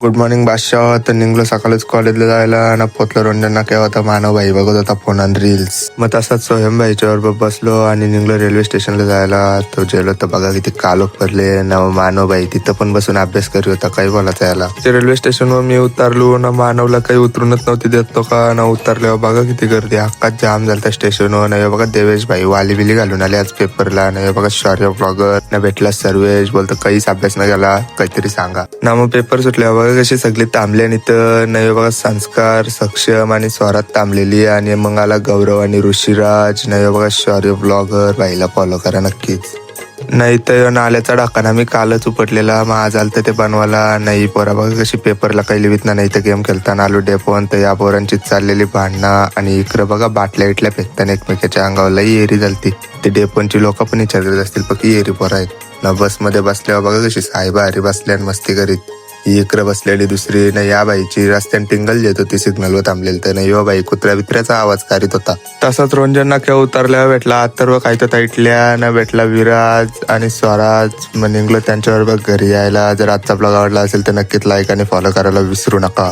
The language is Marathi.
गुड मॉर्निंग बादशाह. तर निघलो सकाळीच कॉलेजला जायला आणि पोचलो रंजनना केव्हा होता मानव भाई बघत होता फोन आणि रील्स. मग तसाच सोहम भाईच्या बरोबर बसलो आणि निघलो रेल्वे स्टेशनला जायला. तो जेलो तर बघा किती कालोख भरले ना. मानव भाई तिथं पण बसून अभ्यास करीत होता, काही बोलायचं याला. ते रेल्वे स्टेशनवर मी उतरलो ना, मानवला काही उतरूनच नव्हती देत तो का ना. उतरल्यावर बघा किती गर्दी, हक्काच जाम झालता स्टेशनवर. नाही बघा देवेश भाई वाली बिली घालून आले आज पेपरला. नाही बघा शौर्य ब्लॉगर ना भेटला. सर्वेश बोलतो काहीच अभ्यास न केला, काहीतरी सांगा ना. मग पेपर सुटले बघा कशी सगळी थांबले आणि तर नाही बघा संस्कार, सक्षम आणि स्वरात थांबलेली. आणि मग आला गौरव आणि ऋषिराज. नाही बघा शौर्य ब्लॉगर भाईला फॉलो करा नक्कीच. नाही तर नाल्याचा डाकाना मी कालच उपटलेला, मग आज आलं तर ते बनवायला. नाही पोरा बघा कशी पेपरला काही लिहित ना. नाही तर गेम खेळताना आलो डेपोन तर या पोरांची चाललेली भांडणं. आणि इकडं बघा बाटल्या इटल्या फेकताना एकमेकाच्या अंगावर लई एरी झालती. ते डेपोनची लोक पण विचारत असतील पक्की एरी पोरं आहेत ना. बसमध्ये बसल्यावर बघा कशी साहेबा हरी बसल्या आणि मस्ती करीत. इकडं बसलेली दुसरी ना. या बाईची रस्त्याने टिंगल देत होती सिग्नलवर थांबलेली तर नाही बाई कुत्र्या बित्र्याचा आवाज काढत होता. तसाच रंजनना केव्हा उतरल्यावर भेटला अथर्व काय तर ताईटल्या ना. भेटला विराज आणि स्वराज. मग निघलो त्यांच्याबरोबर घरी यायला. जर आजचा ब्लॉग आवडला असेल तर नक्कीच लाईक आणि फॉलो करायला विसरू नका.